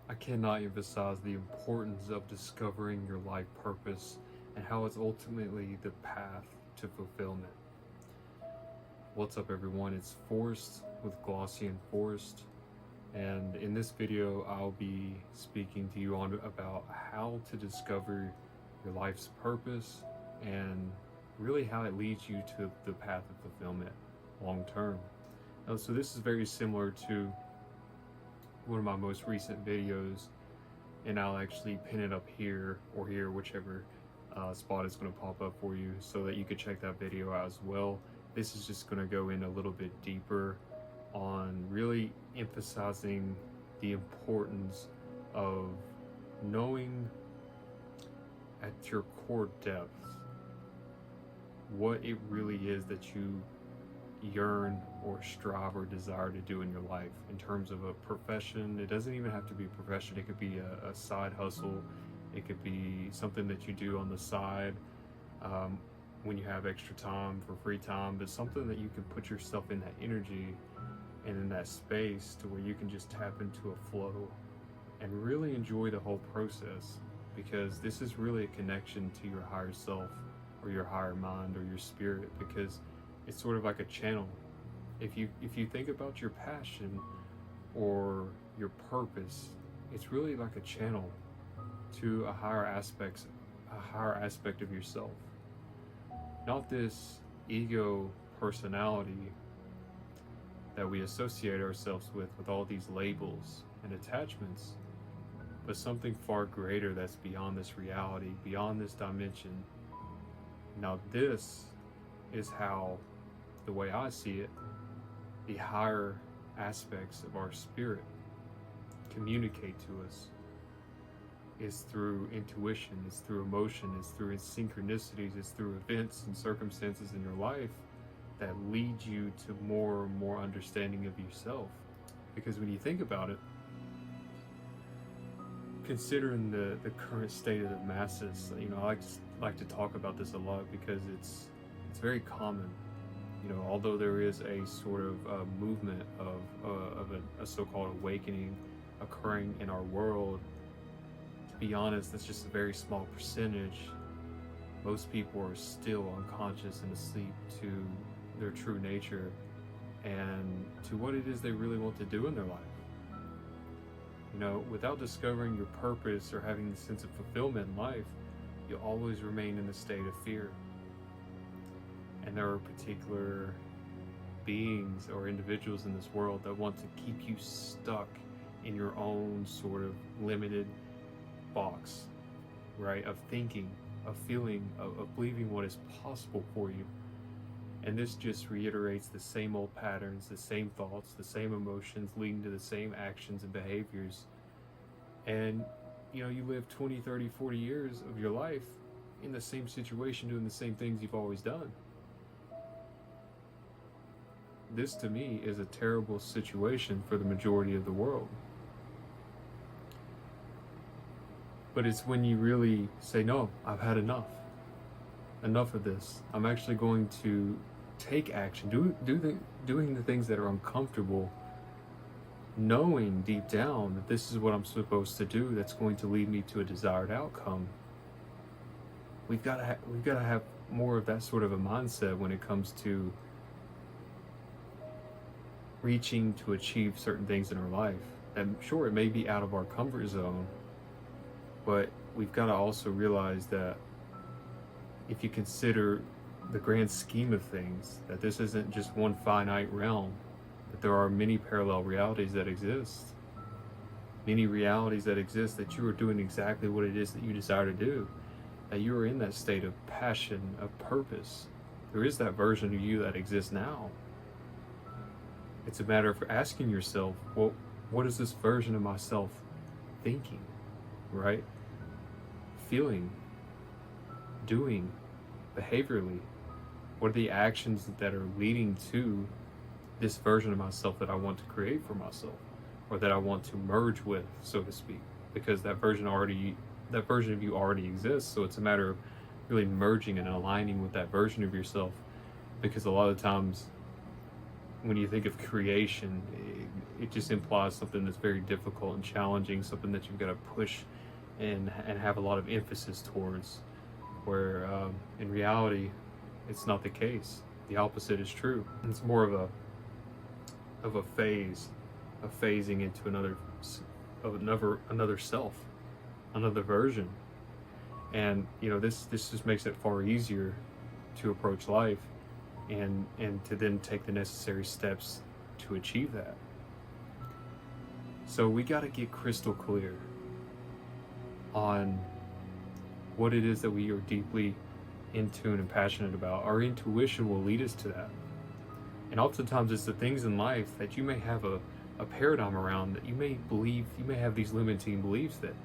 I cannot emphasize the importance of discovering your life purpose and how it's ultimately the path to fulfillment. What's up, everyone? It's Forrest with Glossy and Forrest, and in this video, I'll be speaking to you on about how to discover your life's purpose and really how it leads you to the path of fulfillment long term. So this is very similar to one of my most recent videos, and I'll actually pin it up here or here, whichever spot is going to pop up for you, so that you could check that video out as well. This is just going to go in a little bit deeper on really emphasizing the importance of knowing at your core depth what it really is that you yearn or strive or desire to do in your life in terms of a profession. It doesn't even have to be a profession. It could be a side hustle. It could be something that you do on the side when you have extra time for free time, but something that you can put yourself in that energy and in that space to where you can just tap into a flow and really enjoy the whole process, because this is really a connection to your higher self or your higher mind or your spirit, because it's sort of like a channel. If you think about your passion or your purpose, it's really like a channel to a higher aspect of yourself. Not this ego personality that we associate ourselves with all these labels and attachments, but something far greater that's beyond this reality, beyond this dimension. Now this is how, the way I see it, the higher aspects of our spirit communicate to us is through intuition, it's through emotion, it's through synchronicities, it's through events and circumstances in your life that lead you to more and more understanding of yourself. Because when you think about it, considering the current state of the masses, I like to talk about this a lot because it's very common. Although there is a sort of movement of a so-called awakening occurring in our world, to be honest, it's just a very small percentage. Most people are still unconscious and asleep to their true nature and to what it is they really want to do in their life. Without discovering your purpose or having the sense of fulfillment in life, you'll always remain in the state of fear. And there are particular beings or individuals in this world that want to keep you stuck in your own sort of limited box, right? Of thinking, of feeling, of believing what is possible for you. And this just reiterates the same old patterns, the same thoughts, the same emotions, leading to the same actions and behaviors. And you live 20, 30, 40 years of your life in the same situation, doing the same things you've always done. This, to me, is a terrible situation for the majority of the world. But it's when you really say, no, I've had enough of this. I'm actually going to take action, doing the things that are uncomfortable, knowing deep down that this is what I'm supposed to do, that's going to lead me to a desired outcome. We've got to have more of that sort of a mindset when it comes to reaching to achieve certain things in our life. And sure, it may be out of our comfort zone, but we've got to also realize that if you consider the grand scheme of things, that this isn't just one finite realm, that there are many parallel realities that exist. Many realities that exist that you are doing exactly what it is that you desire to do, that you are in that state of passion, of purpose. There is that version of you that exists now. It's a matter of asking yourself, well, what is this version of myself thinking, right? Feeling, doing, behaviorally? What are the actions that are leading to this version of myself that I want to create for myself, or that I want to merge with, so to speak? Because that version of you already exists. So it's a matter of really merging and aligning with that version of yourself. Because a lot of times when you think of creation, it just implies something that's very difficult and challenging, something that you've got to push and have a lot of emphasis towards, where in reality it's not the case. The opposite is true. It's more of a phase, of phasing into another self, another version. And this just makes it far easier to approach life and to then take the necessary steps to achieve that. So we got to get crystal clear on what it is that we are deeply in tune and passionate about. Our intuition will lead us to that. And oftentimes it's the things in life that you may have a paradigm around, that you may believe, you may have these limiting beliefs that,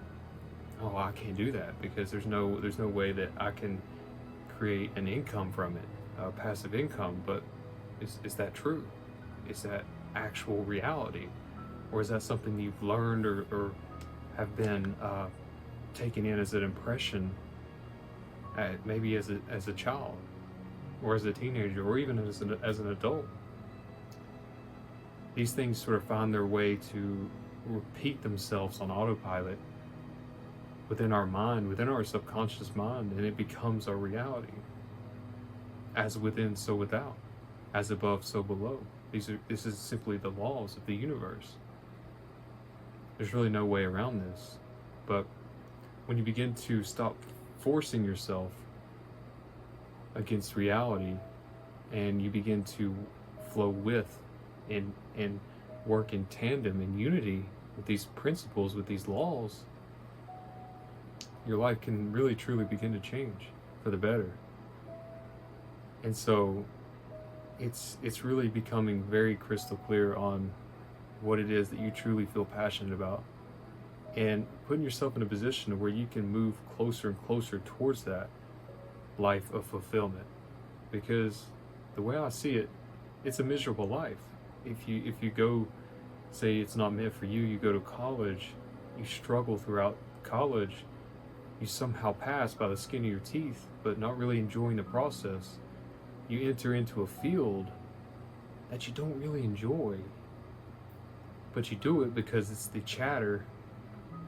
oh, I can't do that because there's no way that I can create an income from it, passive income. But is that true? Is that actual reality? Or is that something you've learned or have been taken in as an impression maybe as a child, or as a teenager, or even as an adult? These things sort of find their way to repeat themselves on autopilot within our mind, within our subconscious mind, and it becomes our reality. As within, so without. As above, so below. This is simply the laws of the universe. There's really no way around this. But when you begin to stop forcing yourself against reality, and you begin to flow with and work in tandem, in unity with these principles, with these laws, your life can really truly begin to change for the better. And so it's really becoming very crystal clear on what it is that you truly feel passionate about, and putting yourself in a position where you can move closer and closer towards that life of fulfillment. Because the way I see it, it's a miserable life. If you go, say it's not meant for you, you go to college, you struggle throughout college, you somehow pass by the skin of your teeth, but not really enjoying the process. You enter into a field that you don't really enjoy, but you do it because it's the chatter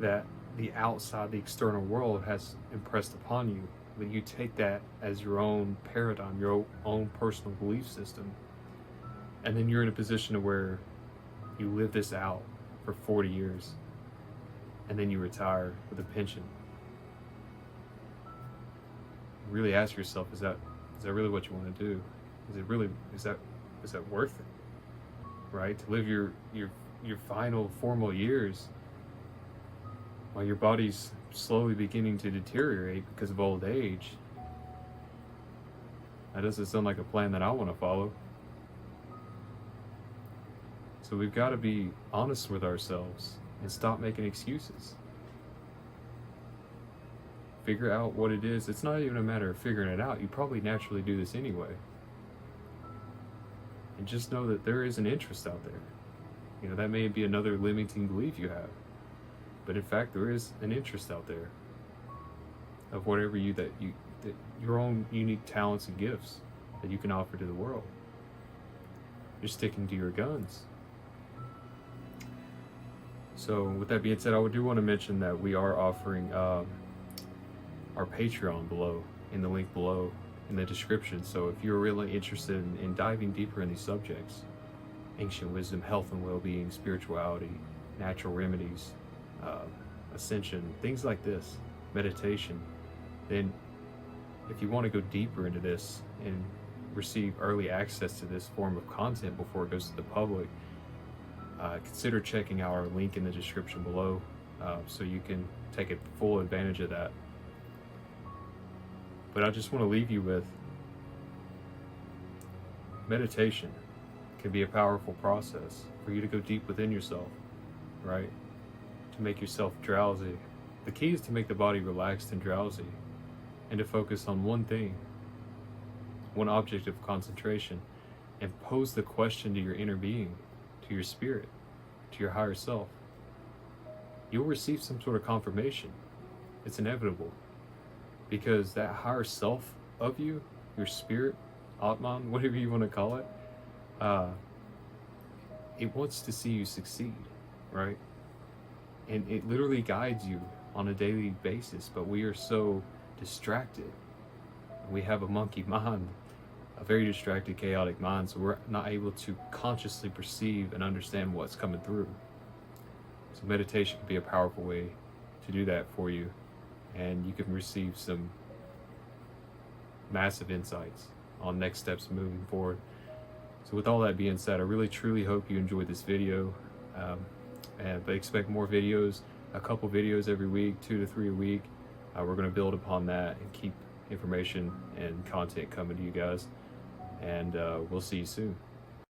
that the outside, the external world has impressed upon you. But you take that as your own paradigm, your own personal belief system. And then you're in a position where you live this out for 40 years. And then you retire with a pension. Really ask yourself, is that really what you want to do? Is that worth it? Right? To live your final formal years while your body's slowly beginning to deteriorate because of old age. That doesn't sound like a plan that I want to follow. So we've got to be honest with ourselves and stop making excuses. Figure out what it is. It's not even a matter of figuring it out. You probably naturally do this anyway. And just know that there is an interest out there. That may be another limiting belief you have. But in fact, there is an interest out there of whatever that your own unique talents and gifts that you can offer to the world. You're sticking to your guns. So with that being said, I do want to mention that we are offering our Patreon below, in the link below in the description. So if you're really interested in diving deeper in these subjects, ancient wisdom, health and well-being, spirituality, natural remedies, ascension, things like this, meditation, then if you want to go deeper into this and receive early access to this form of content before it goes to the public, consider checking out our link in the description below, so you can take a full advantage of that. But I just want to leave you with, meditation can be a powerful process for you to go deep within yourself, right? To make yourself drowsy. The key is to make the body relaxed and drowsy, and to focus on one thing, one object of concentration, and pose the question to your inner being, to your spirit, to your higher self. You'll receive some sort of confirmation. It's inevitable, because that higher self of you, your spirit, Atman, whatever you want to call it, it wants to see you succeed, right? And it literally guides you on a daily basis, but we are so distracted. We have a monkey mind, a very distracted, chaotic mind, so we're not able to consciously perceive and understand what's coming through. So meditation can be a powerful way to do that for you, and you can receive some massive insights on next steps moving forward. So with all that being said, I really truly hope you enjoyed this video, but expect more videos, a couple videos every week, 2 to 3 a week. We're going to build upon that and keep information and content coming to you guys, and we'll see you soon.